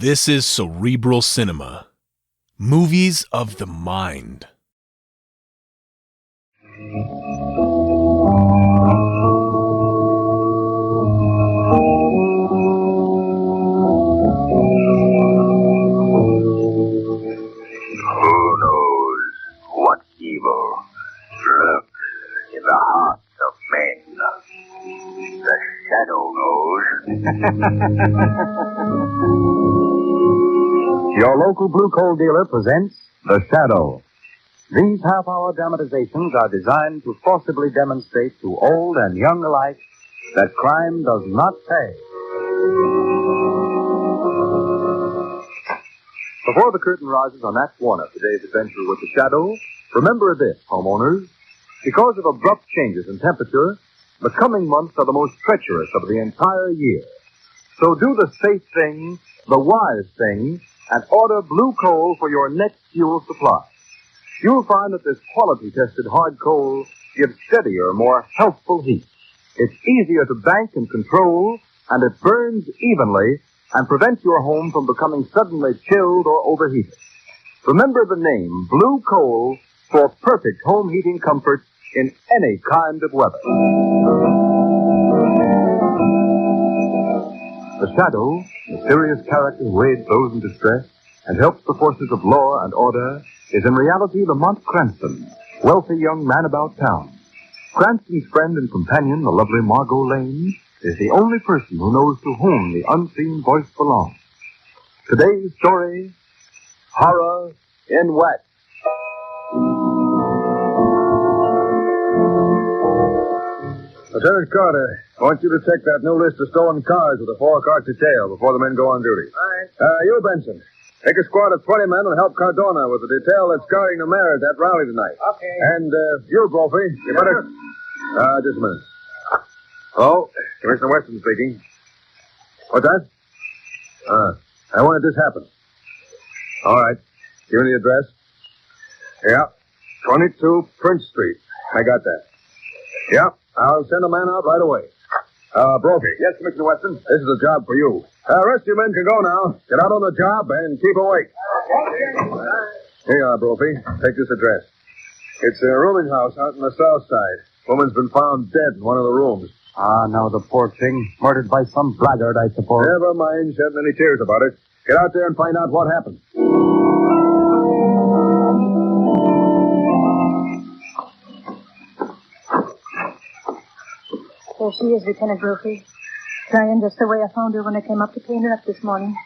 This is Cerebral Cinema. Movies of the mind. Who knows what evil lurks in the hearts of men? The shadow knows. Your local blue coal dealer presents The Shadow. These half-hour dramatizations are designed to forcibly demonstrate to old and young alike that crime does not pay. Before the curtain rises on Act One of today's adventure with The Shadow, remember this, homeowners. Because of abrupt changes in temperature, the coming months are the most treacherous of the entire year. So do the safe thing, the wise thing, and order blue coal for your next fuel supply. You'll find that this quality-tested hard coal gives steadier, more healthful heat. It's easier to bank and control, and it burns evenly and prevents your home from becoming suddenly chilled or overheated. Remember the name, Blue Coal, for perfect home heating comfort in any kind of weather. The Shadow, the mysterious character who aids those in distress and helps the forces of law and order, is in reality Lamont Cranston, wealthy young man about town. Cranston's friend and companion, the lovely Margot Lane, is the only person who knows to whom the unseen voice belongs. Today's story, Horror in Wax. Lieutenant Carter, I want you to check that new list of stolen cars with a 4-car detail before the men go on duty. All right. You, Benson, take a squad of 20 men and help Cardona with the detail that's guarding the mayor at that rally tonight. Okay. And you, Brophy, you better... just a minute. Oh, Commissioner Weston speaking. What's that? When did this happen? All right. Give me the address. Yeah. 22 Prince Street. I got that. Yeah. I'll send a man out right away. Brophy. Yes, Commissioner Weston. This is a job for you. Rest of you men can go now. Get out on the job and keep awake. Here you are, Brophy. Take this address. It's a rooming house out on the south side. Woman's been found dead in one of the rooms. Ah, now the poor thing. Murdered by some blackguard, I suppose. Never mind shedding any tears about it. Get out there and find out what happened. There she is, Lieutenant Brophy. Crying just the way I found her when I came up to clean her up this morning.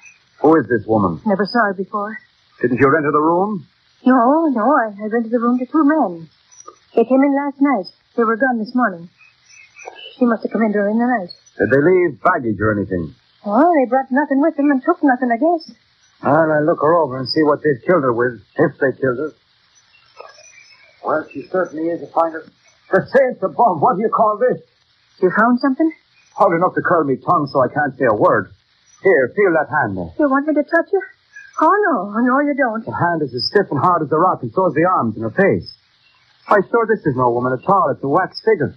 Who is this woman? Never saw her before. Didn't you rent her the room? No, I rented the room to two men. They came in last night. They were gone this morning. She must have come in during the night. Did they leave baggage or anything? Oh, they brought nothing with them and took nothing, I guess. Well, I'll look her over and see what they've killed her with, if they killed her. Well, she certainly is a finder. The saints above, what do you call this? You found something? Hard enough to curl me tongue so I can't say a word. Here, feel that hand there. You want me to touch her? Oh, no, you don't. The hand is as stiff and hard as a rock, and so is the arms and her face. Why, sure, this is no woman at all. It's a wax figure.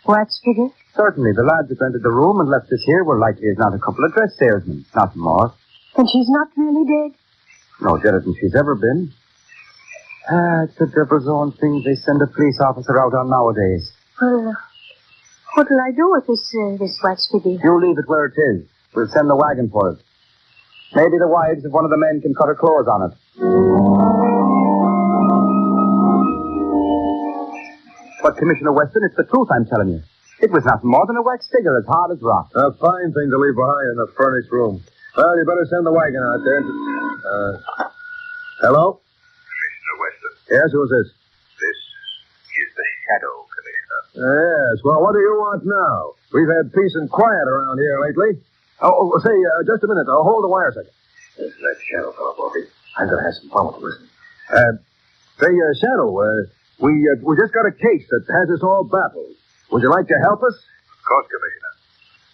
Wax figure? Certainly. The lads that rented the room and left us here were likely as not a couple of dress salesmen. Nothing more. And she's not really dead? No deader than she's ever been. It's the devil's own thing they send a police officer out on nowadays. Well, what'll I do with this wax figure? You leave it where it is. We'll send the wagon for it. Maybe the wives of one of the men can cut her clothes on it. But, Commissioner Weston, it's the truth I'm telling you. It was nothing more than a wax figure as hard as rock. A fine thing to leave behind in a furnished room. Well, you better send the wagon out there. Hello? Commissioner Weston. Yes, who's this? This is the Shadow, Commissioner. Yes, well, what do you want now? We've had peace and quiet around here lately. Say, just a minute. Hold the wire a second. This is that Shadow fellow, Brophy. I'm going to have some fun with him. Shadow, we just got a case that has us all baffled. Would you like to help us? Of course, Commissioner.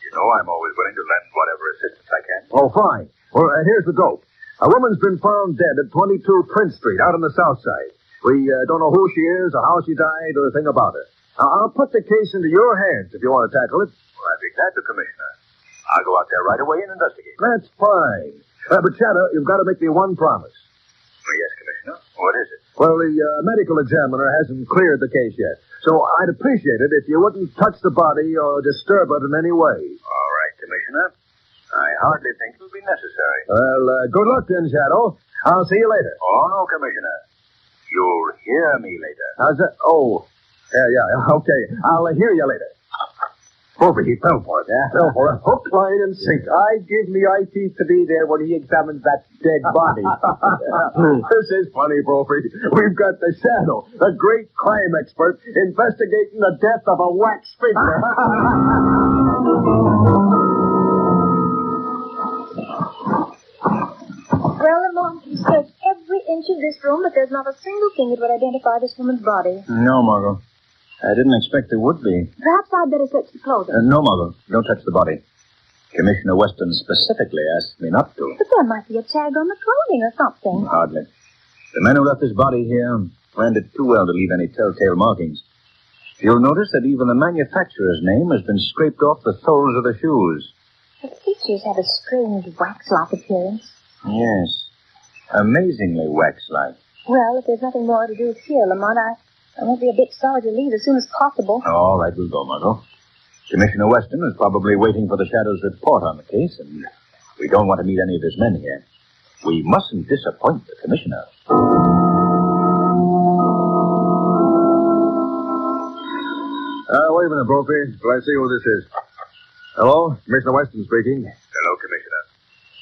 You know I'm always willing to lend whatever assistance I can. Oh, fine. Well, here's the dope. A woman's been found dead at 22 Prince Street, out on the south side. We don't know who she is or how she died or a thing about her. I'll put the case into your hands if you want to tackle it. Well, I'd be glad to, Commissioner. I'll go out there right away and investigate. That's fine. But, Shadow, you've got to make me one promise. Oh, yes, Commissioner. What is it? Well, the medical examiner hasn't cleared the case yet, so I'd appreciate it if you wouldn't touch the body or disturb it in any way. All right, Commissioner. I hardly think it'll be necessary. Well, good luck then, Shadow. I'll see you later. Oh, no, Commissioner. You'll hear me later. How's that? Oh, yeah, okay. I'll hear you later. Over, he fell for it. Yeah. Fell for it. Hook, line, and sinker. I'd give me eye teeth to be there when he examines that dead body. This is funny, Brophy. We've got the Shadow, the great crime expert, investigating the death of a wax figure. Well, Lamont, you searched every inch of this room, but there's not a single thing that would identify this woman's body. No, Margot. I didn't expect there would be. Perhaps I'd better search the clothing. No, Margot. Don't touch the body. Commissioner Weston specifically asked me not to. But there might be a tag on the clothing or something. Hardly. The man who left his body here planned it too well to leave any telltale markings. You'll notice that even the manufacturer's name has been scraped off the soles of the shoes. The features have a strange wax-like appearance. Yes. Amazingly wax-like. Well, if there's nothing more to do here, Lamont, I won't be a bit sorry to leave as soon as possible. All right, we'll go, Margot. Commissioner Weston is probably waiting for the Shadow's report on the case, and we don't want to meet any of his men here. We mustn't disappoint the commissioner. Wait a minute, Brophy. Till I see who this is. Hello? Commissioner Weston speaking. Hello, Commissioner.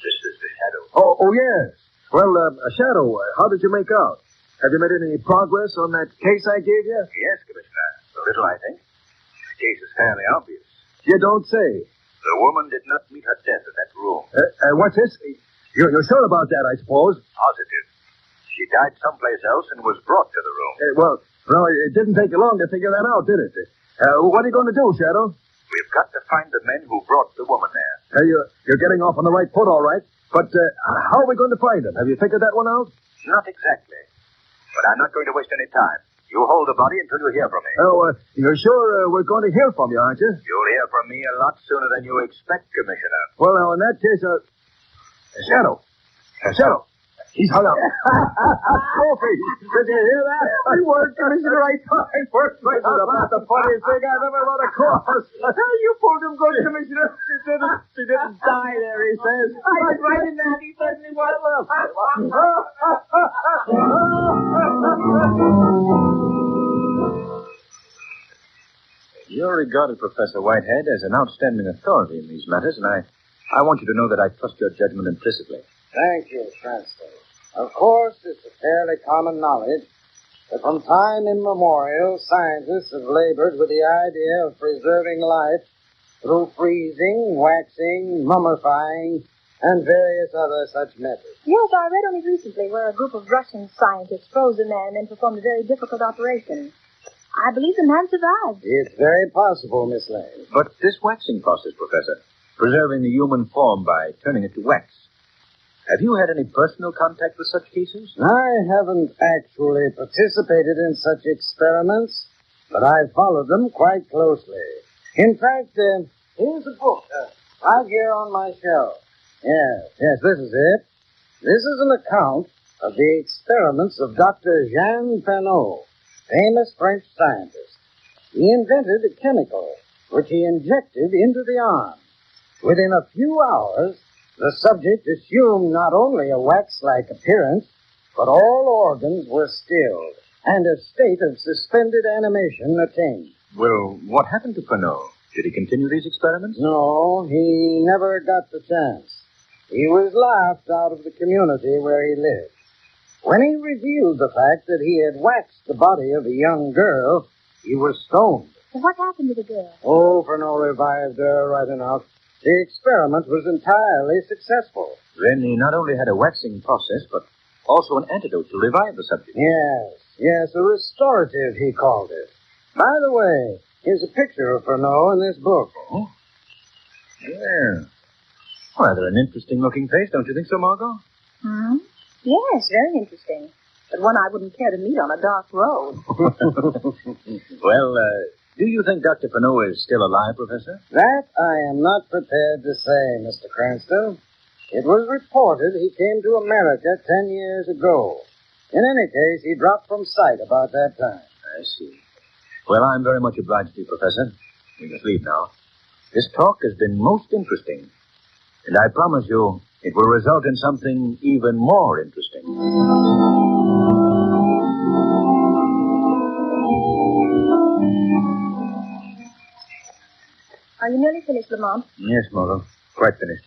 This is the Shadow. Oh, yes. Well, Shadow, how did you make out? Have you made any progress on that case I gave you? Yes, Commissioner. A little, I think. The case is fairly obvious. You don't say. The woman did not meet her death in that room. What's this? You're sure about that, I suppose? Positive. She died someplace else and was brought to the room. Well, it didn't take you long to figure that out, did it? What are you going to do, Shadow? We've got to find the men who brought the woman there. You're getting off on the right foot, all right. But how are we going to find them? Have you figured that one out? Not exactly. But I'm not going to waste any time. You hold the body until you hear from me. Oh, you're sure we're going to hear from you, aren't you? You'll hear from me a lot sooner than you expect, Commissioner. Well, now, in that case, Shadow. Shadow. He's hung up. Trophy. Did you hear that? I worked, Commissioner. I worked. This is about the funniest thing I've ever run across. You pulled him good, Commissioner. She didn't die there, he says. I was right in that. He certainly was. You're regarded, Professor Whitehead, as an outstanding authority in these matters, and I want you to know that I trust your judgment implicitly. Thank you, Cranston. Of course, it's a fairly common knowledge that from time immemorial, scientists have labored with the idea of preserving life through freezing, waxing, mummifying, and various other such methods. Yes, I read only recently where a group of Russian scientists froze a man and then performed a very difficult operation. I believe the man survived. It's very possible, Miss Lane. But this waxing process, Professor, preserving the human form by turning it to wax, have you had any personal contact with such cases? I haven't actually participated in such experiments, but I've followed them quite closely. In fact, here's a book right here on my shelf. Yes, this is it. This is an account of the experiments of Dr. Jean Penot, famous French scientist. He invented a chemical which he injected into the arm. Within a few hours, the subject assumed not only a wax-like appearance, but all organs were stilled, and a state of suspended animation attained. Well, what happened to Penot? Did he continue these experiments? No, he never got the chance. He was laughed out of the community where he lived. When he revealed the fact that he had waxed the body of a young girl, he was stoned. And what happened to the girl? Oh, Penot revived her right enough. The experiment was entirely successful. Then he not only had a waxing process, but also an antidote to revive the subject. Yes, a restorative, he called it. By the way, here's a picture of Penot in this book. Oh? Yeah. Rather an interesting-looking face, don't you think so, Margot? Hmm? Yes, very interesting. But one I wouldn't care to meet on a dark road. Well, do you think Dr. Penot is still alive, Professor? That I am not prepared to say, Mr. Cranston. It was reported he came to America 10 years ago. In any case, he dropped from sight about that time. I see. Well, I'm very much obliged to you, Professor. We must leave now. This talk has been most interesting. And I promise you, it will result in something even more interesting. Are you nearly finished, Lamont? Yes, Margot. Quite finished.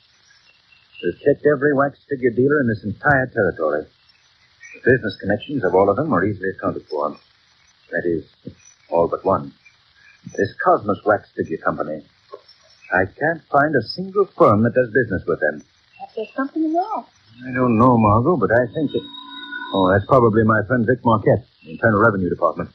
We've checked every wax figure dealer in this entire territory. The business connections of all of them are easily accounted for. That is, all but one. This Cosmos Wax Figure Company. I can't find a single firm that does business with them. Perhaps there's something wrong. I don't know, Margot, but I think that... Oh, that's probably my friend Vic Marquette, the Internal Revenue Department.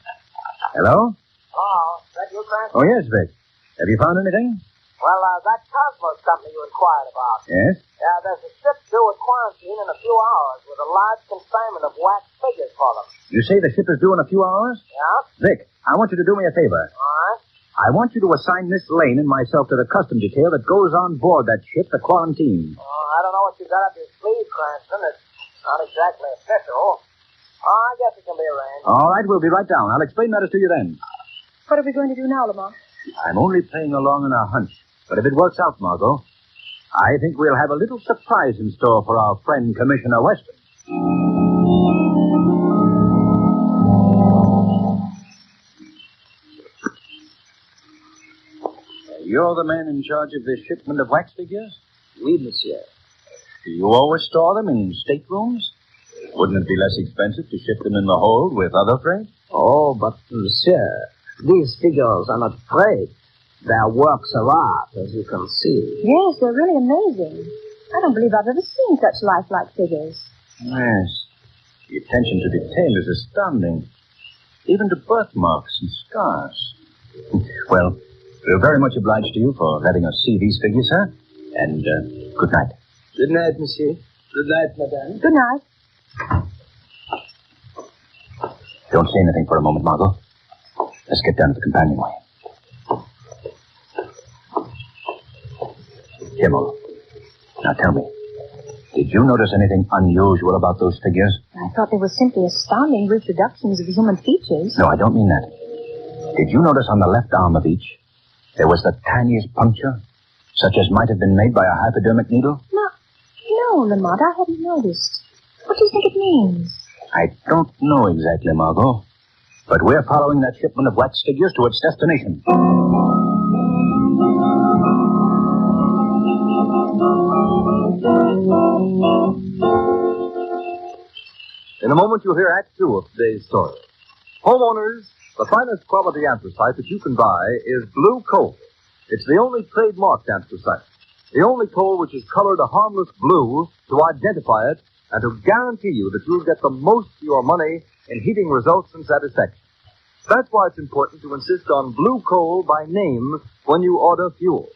Hello? Oh, is that you, Grant? Oh, yes, Vic. Have you found anything? Well, that Cosmos company you inquired about. Yes? Yeah, there's a ship due at quarantine in a few hours with a large consignment of wax figures for them. You say the ship is due in a few hours? Yeah? Vic, I want you to do me a favor. All right. I want you to assign Miss Lane and myself to the custom detail that goes on board that ship to quarantine. Oh, I don't know what you got up your sleeve, Cranston. It's not exactly official. Oh, I guess it can be arranged. All right, we'll be right down. I'll explain matters to you then. What are we going to do now, Lamont? I'm only playing along on a hunch. But if it works out, Margot, I think we'll have a little surprise in store for our friend Commissioner Weston. You're the man in charge of this shipment of wax figures? Oui, monsieur. Do you always store them in staterooms? Wouldn't it be less expensive to ship them in the hold with other freight? Oh, but, monsieur, these figures are not freight. They're works of art, as you can see. Yes, they're really amazing. I don't believe I've ever seen such lifelike figures. Yes. The attention to detail is astounding. Even to birthmarks and scars. Well, we're very much obliged to you for letting us see these figures, sir. And good night. Good night, monsieur. Good night, madame. Good night. Don't say anything for a moment, Margot. Let's get down to the companionway. Kimmel, now tell me, did you notice anything unusual about those figures? I thought they were simply astounding reproductions of human features. No, I don't mean that. Did you notice on the left arm of each, there was the tiniest puncture, such as might have been made by a hypodermic needle? No, Lamont, I hadn't noticed. What do you think it means? I don't know exactly, Margot. But we're following that shipment of wax figures to its destination. In a moment, you'll hear Act 2 of today's story. Homeowners, the finest quality anthracite that you can buy is blue coal. It's the only trademarked anthracite. The only coal which is colored a harmless blue to identify it and to guarantee you that you'll get the most for your money in heating results and satisfaction. That's why it's important to insist on blue coal by name when you order fuel.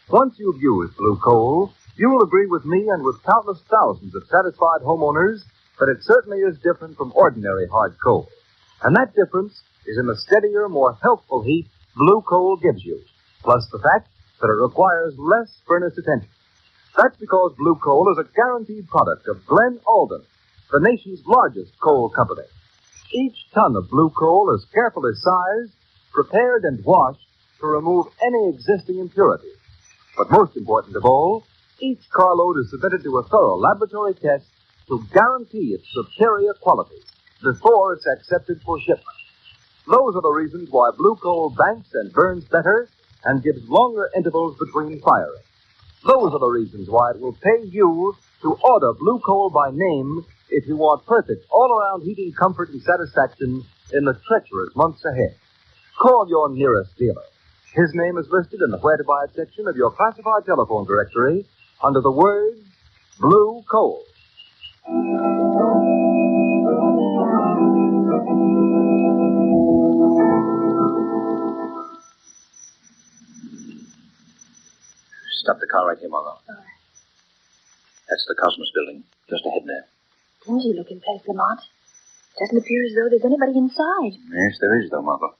Once you've used blue coal, you'll agree with me and with countless thousands of satisfied homeowners that it certainly is different from ordinary hard coal. And that difference is in the steadier, more healthful heat blue coal gives you, plus the fact that it requires less furnace attention. That's because blue coal is a guaranteed product of Glen Alden, the nation's largest coal company. Each ton of blue coal is carefully sized, prepared, and washed to remove any existing impurities. But most important of all, each carload is submitted to a thorough laboratory test to guarantee its superior quality before it's accepted for shipment. Those are the reasons why blue coal banks and burns better and gives longer intervals between firing. Those are the reasons why it will pay you to order blue coal by name if you want perfect all-around heating comfort and satisfaction in the treacherous months ahead. Call your nearest dealer. His name is listed in the Where to Buy It section of your classified telephone directory under the words Blue Coal. Stop the car right here, Margot. That's the Cosmos building, just ahead there. Dingy looking place, Lamont. Doesn't appear as though there's anybody inside. Yes, there is, though, Margot.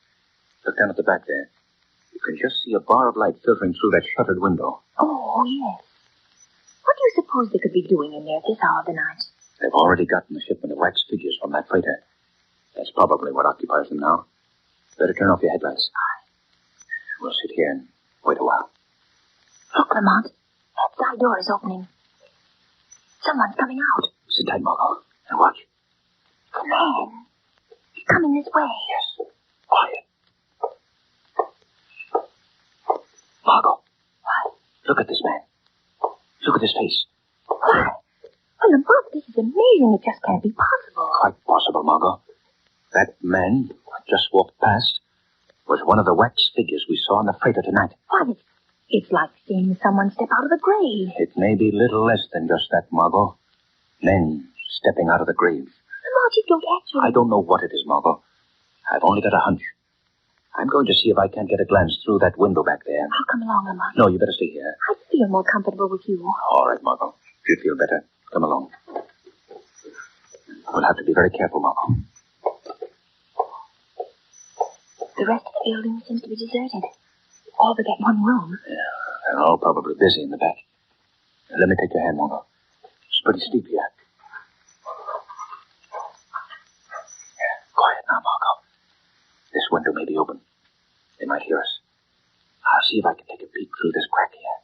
Look down at the back there. You can just see a bar of light filtering through that shuttered window. Oh, yes. What do you suppose they could be doing in there at this hour of the night? They've already gotten the shipment of wax figures from that freighter. That's probably what occupies them now. Better turn off your headlights. We'll sit here and wait a while. Look, Lamont. That side door is opening. Someone's coming out. Sit tight, Margot, and watch. The man. He's coming this way. Yes. Quiet. Margot. What? Look at this man. Look at his face. Why? Well, Lamont, this is amazing. It just can't be possible. Quite possible, Margot. That man who just walked past was one of the wax figures we saw on the freighter tonight. Why, it's like seeing someone step out of the grave. It may be little less than just that, Margot. Men stepping out of the grave. Lamont, you don't actually... I don't know what it is, Margot. I've only got a hunch. I'm going to see if I can't get a glance through that window back there. I'll come along, Lamont. No, you better stay here. I feel more comfortable with you. All right, Margot. If you feel better, come along. We'll have to be very careful, Margot. The rest of the building seems to be deserted. All but that one room. Yeah, they're all probably busy in the back. Let me take your hand, Margot. It's pretty steep here. Yeah, quiet now, Margot. This window may be open. They might hear us. I'll see if I can take a peek through this crack here.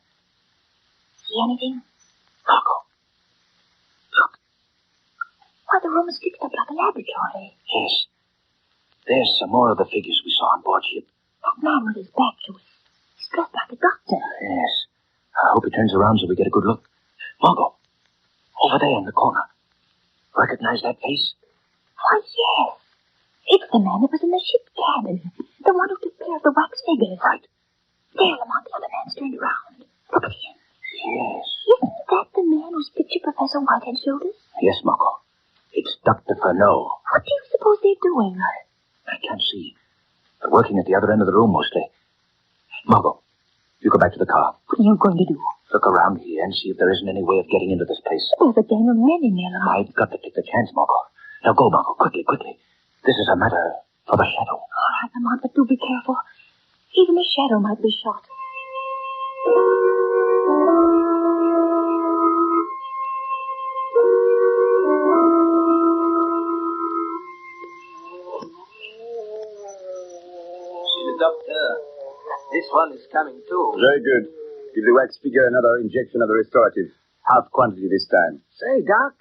See anything? Margot. Look. Why, the room is fixed up like a laboratory. Yes. There's some more of the figures we saw on board ship. That man with his back to us. He's dressed like a doctor. Yes. I hope he turns around so we get a good look. Margot. Over there in the corner. Recognize that face? Why, yes. It's the man that was in the ship's cabin. The one who took care of the wax figures. Right. There, Lamont, the other man's turned around. Look at him. Yes. Isn't that the man whose picture Professor Whitehead showed us? Yes, Margot. It's Dr. Furneaux. What do you suppose they're doing? I can't see. They're working at the other end of the room, mostly. Margot, you go back to the car. What are you going to do? Look around here and see if there isn't any way of getting into this place. There's a gang of men in there, Lamont. I've got to take the chance, Margot. Now go, Margot, quickly, quickly. This is a matter for the shadow. All right, Lamont, but do be careful. Even the shadow might be shot. Doctor, this one is coming too. Very good. Give the wax figure another injection of the restorative. Half quantity this time. Say, Doc,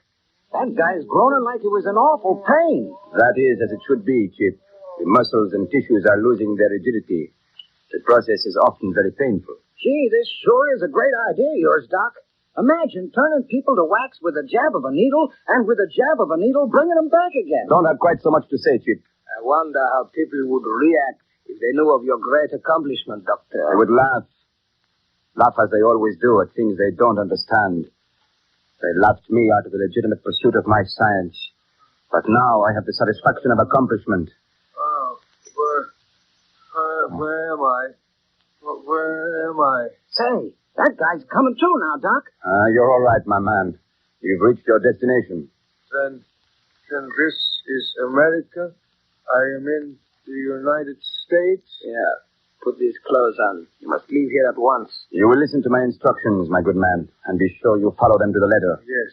that guy's groaning like he was in awful pain. That is as it should be, Chip. The muscles and tissues are losing their rigidity. The process is often very painful. Gee, this sure is a great idea of yours, Doc. Imagine turning people to wax with a jab of a needle, and with a jab of a needle bringing them back again. Don't have quite so much to say, Chip. I wonder how people would react if they knew of your great accomplishment, Doctor. They would laugh. Laugh as they always do at things they don't understand. They laughed me out of the legitimate pursuit of my science. But now I have the satisfaction of accomplishment. Oh, where am I? Where am I? Say, that guy's coming too now, Doc. You're all right, my man. You've reached your destination. Then this is America? I am in the United States? Yeah. Put these clothes on. You must leave here at once. You will listen to my instructions, my good man, and be sure you follow them to the letter. Yes.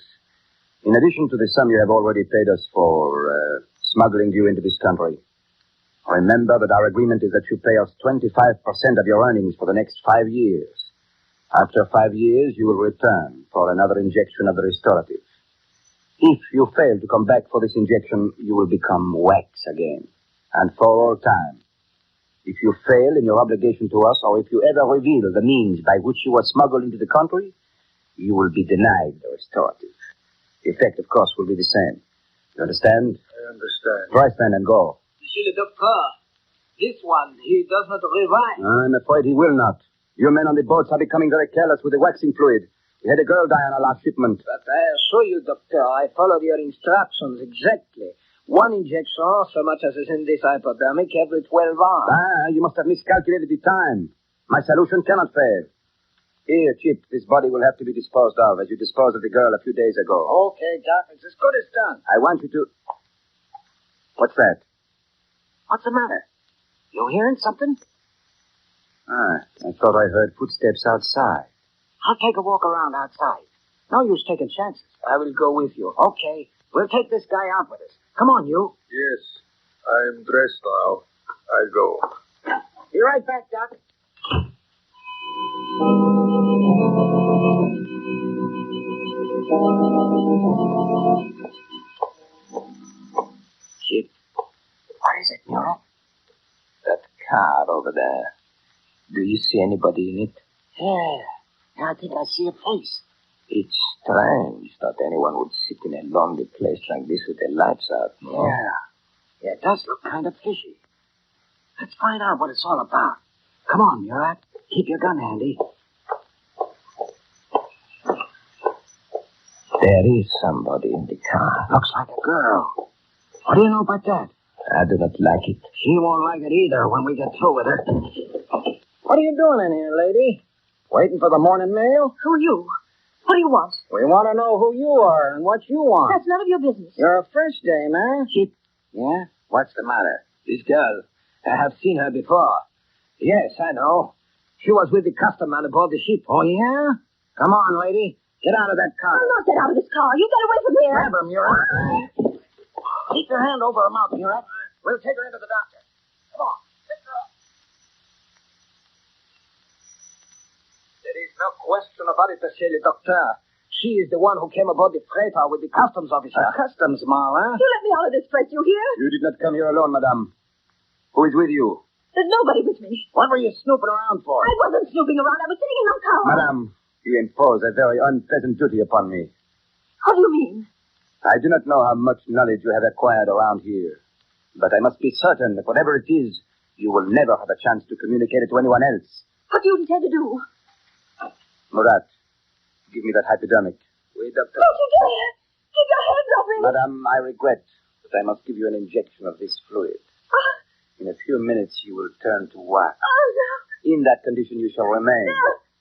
In addition to the sum you have already paid us for smuggling you into this country, remember that our agreement is that you pay us 25% of your earnings for the next 5 years. After 5 years, you will return for another injection of the restorative. If you fail to come back for this injection, you will become wax again, and for all time. If you fail in your obligation to us, or if you ever reveal the means by which you were smuggled into the country, you will be denied the restorative. The effect, of course, will be the same. You understand? I understand. Rise then and go. Monsieur le Docteur, this one, he does not revive. I'm afraid he will not. You men on the boats are becoming very careless with the waxing fluid. We had a girl die on our last shipment. But I assure you, Doctor, I followed your instructions exactly. One injection, so much as is in this hypodermic, every 12 hours. You must have miscalculated the time. My solution cannot fail. Here, Chip, this body will have to be disposed of as you disposed of the girl a few days ago. Okay, Doc, it's as good as done. I want you to... What's that? What's the matter? You hearing something? I thought I heard footsteps outside. I'll take a walk around outside. No use taking chances. I will go with you. Okay. We'll take this guy out with us. Come on, you. Yes, I'm dressed now. I go. Be right back, Doc. Chip. What is it, Nero? That car over there. Do you see anybody in it? Yeah, I think I see a face. It's strange that anyone would sit in a lonely place like this with the lights out. No? Yeah, it does look kind of fishy. Let's find out what it's all about. Come on, Murat. Keep your gun handy. There is somebody in the car. Looks like a girl. What do you know about that? I do not like it. She won't like it either when we get through with her. What are you doing in here, lady? Waiting for the morning mail? Who are you? What do you want? We want to know who you are and what you want. That's none of your business. You're a first dame, eh? Chip. Yeah? What's the matter? This girl. I have seen her before. Yes, I know. She was with the custom man aboard the ship. Oh, yeah? Come on, lady. Get out of that car. I'll not get out of this car. You get away from here. Grab her, Murat. Keep your hand over her mouth, Murat. We'll take her into the doctor. Come on. Lift her up. There is no question about it, monsieur le docteur. She is the one who came aboard the freighter with the customs officer. A customs man, huh? You let me out of this place, you hear? You did not come here alone, madame. Who is with you? There's nobody with me. What were you snooping around for? I wasn't snooping around. I was sitting in my car. Madame, you impose a very unpleasant duty upon me. What do you mean? I do not know how much knowledge you have acquired around here, but I must be certain that whatever it is, you will never have a chance to communicate it to anyone else. What do you intend to do? Murat, give me that hypodermic. Wait, doctor. Don't you dare! Keep your hands off me! Madame, I regret that I must give you an injection of this fluid. In a few minutes, you will turn to wax. Oh, no. In that condition, you shall remain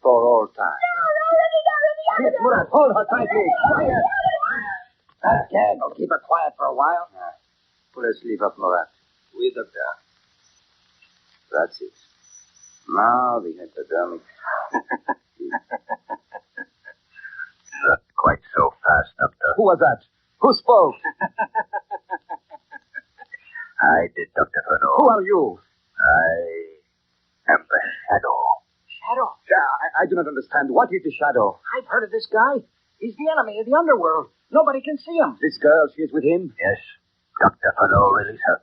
for all time. No, let me go. Murat, hold her tightly. Quiet. Okay, I'll keep her quiet for a while. Pull her sleeve up, Murat. Oui, doctor. That's it. Now the hypodermic. Not quite so fast, Doctor. Who was that? Who spoke? I did, Dr. Furneaux. Who are you? I am the Shadow. Shadow? I do not understand. What is the shadow? I've heard of this guy. He's the enemy of the underworld. Nobody can see him. This girl, she is with him? Yes. Dr. Furneaux, release her.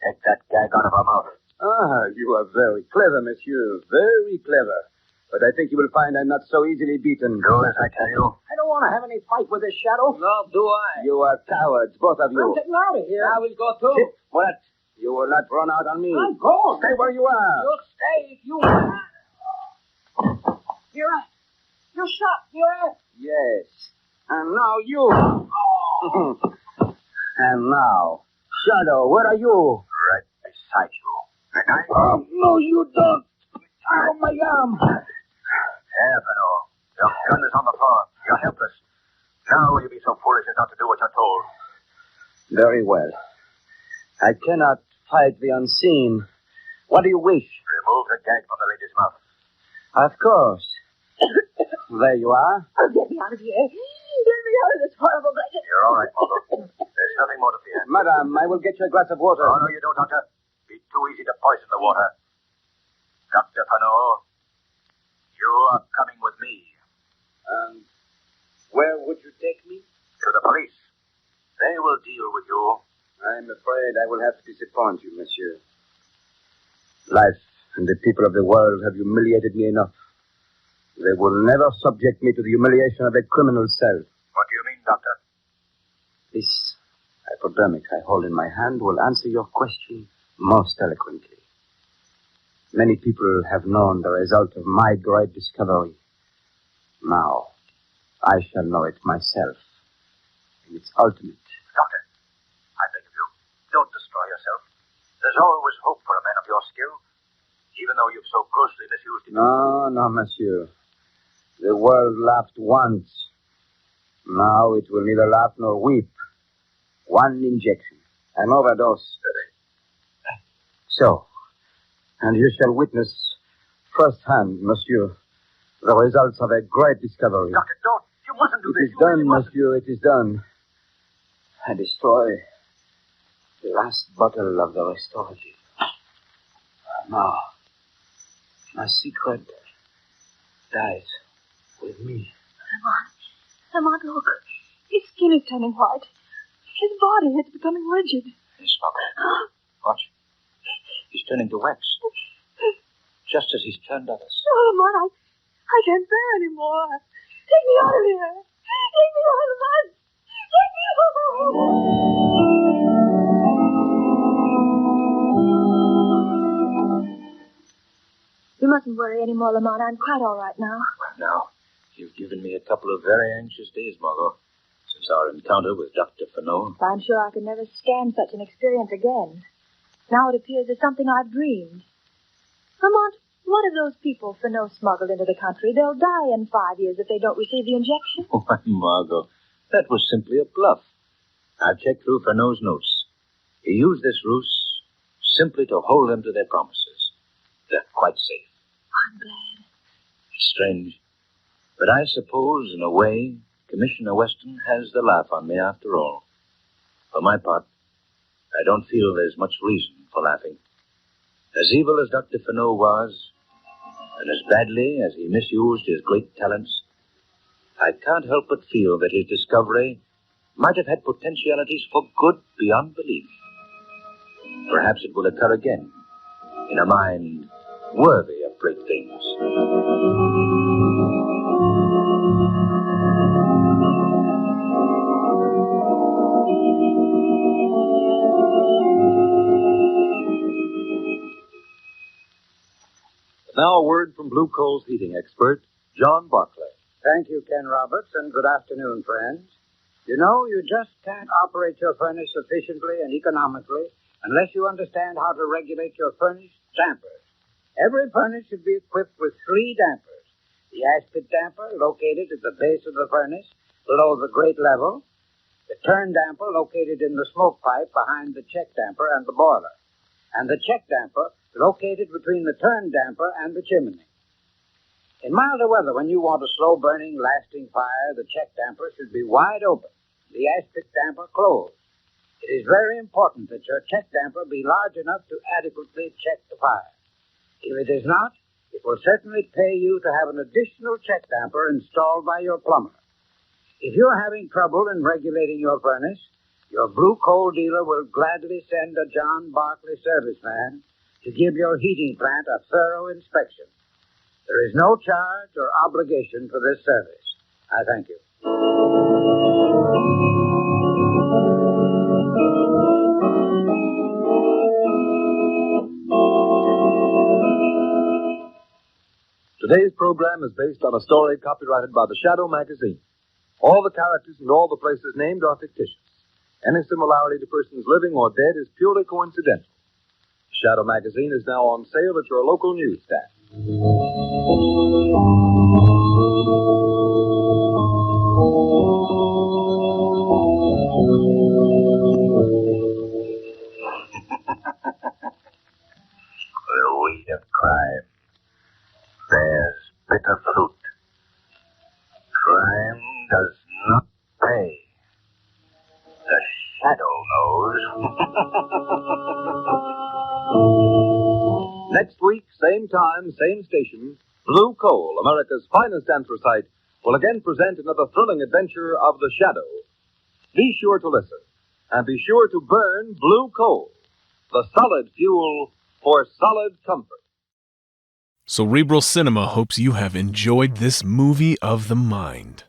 Take that gag out of her mouth. Ah, you are very clever, monsieur. Very clever. But I think you will find I'm not so easily beaten. Do as I tell you. I don't want to have any fight with this Shadow. No, do I. You are cowards, both of I'm you. getting out of here. I will go too. Chip, what? You will not run out on me. I'm going. Stay where you are. You stay if you... You're right. You shot. You're right. Yes. And now you. And now, Shadow, where are you? Right beside you. And I... Oh, no, you don't. Oh, my arm. There, Furneaux. Your gun is on the floor. You're helpless. Now will you be so foolish as not to do what you're told? Very well. I cannot fight the unseen. What do you wish? Remove the gag from the lady's mouth. Of course. There you are. Oh, get me out of here. Get me out of this horrible place. You're all right, Margot. There's nothing more to fear. Madam, I will get you a glass of water. Oh, no, you don't, Doctor. Be too easy to poison the water. Dr. Furneaux, you are coming with me. And where would you take me? To the police. They will deal with you. I'm afraid I will have to disappoint you, monsieur. Life and the people of the world have humiliated me enough. They will never subject me to the humiliation of a criminal cell. What do you mean, Doctor? This hypodermic I hold in my hand will answer your question most eloquently. Many people have known the result of my great discovery. Now, I shall know it myself in its ultimate. Doctor, I beg of you, don't destroy yourself. There's always hope for a man of your skill, even though you've so grossly misused it. No, monsieur. The world laughed once. Now it will neither laugh nor weep. One injection, an overdose. So, and you shall witness firsthand, monsieur, the results of a great discovery. Doctor, don't. You want to do It this. is done, monsieur. It is done. I destroy the last bottle of the restorative. Now, my secret dies with me. Lamont, look. His skin is turning white. His body is becoming rigid. Yes, Margot. Watch. He's turning to wax. Just as he's turned others. Oh, Lamont, I can't bear any more. Take me out of here. Take me out, Lamont. Take me home. You mustn't worry any more, Lamont. I'm quite all right now. Now, you've given me a couple of very anxious days, Margot, since our encounter with Dr. Fenot. I'm sure I could never stand such an experience again. Now it appears as something I've dreamed. Lamont, what of those people Fenot smuggled into the country? They'll die in 5 years if they don't receive the injection. Why, Margot, that was simply a bluff. I've checked through Fenot's notes. He used this ruse simply to hold them to their promises. They're quite safe. I'm glad. It's strange. But I suppose, in a way, Commissioner Weston has the laugh on me after all. For my part, I don't feel there's much reason for laughing. As evil as Dr. Fenot was, and as badly as he misused his great talents, I can't help but feel that his discovery might have had potentialities for good beyond belief. Perhaps it will occur again in a mind worthy of great things. Now a word from Blue Coal's heating expert, John Barclay. Thank you, Ken Roberts, and good afternoon, friends. You know, you just can't operate your furnace efficiently and economically unless you understand how to regulate your furnace dampers. Every furnace should be equipped with 3 dampers. The ash pit damper, located at the base of the furnace, below the grate level. The turn damper, located in the smoke pipe behind the check damper and the boiler. And the check damper, located between the turn damper and the chimney. In milder weather, when you want a slow-burning, lasting fire, the check damper should be wide open, the ash pit damper closed. It is very important that your check damper be large enough to adequately check the fire. If it is not, it will certainly pay you to have an additional check damper installed by your plumber. If you're having trouble in regulating your furnace, your Blue Coal dealer will gladly send a John Barclay serviceman to give your heating plant a thorough inspection. There is no charge or obligation for this service. I thank you. Today's program is based on a story copyrighted by the Shadow magazine. All the characters and all the places named are fictitious. Any similarity to persons living or dead is purely coincidental. Shadow magazine is now on sale at your local newsstand. The weed of crime bears bitter fruit. Crime does not pay. The shadow knows. Next week, same time, same station, Blue Coal, America's finest anthracite, will again present another thrilling adventure of the Shadow. Be sure to listen, and be sure to burn Blue Coal, the solid fuel for solid comfort. Cerebral Cinema hopes you have enjoyed this movie of the mind.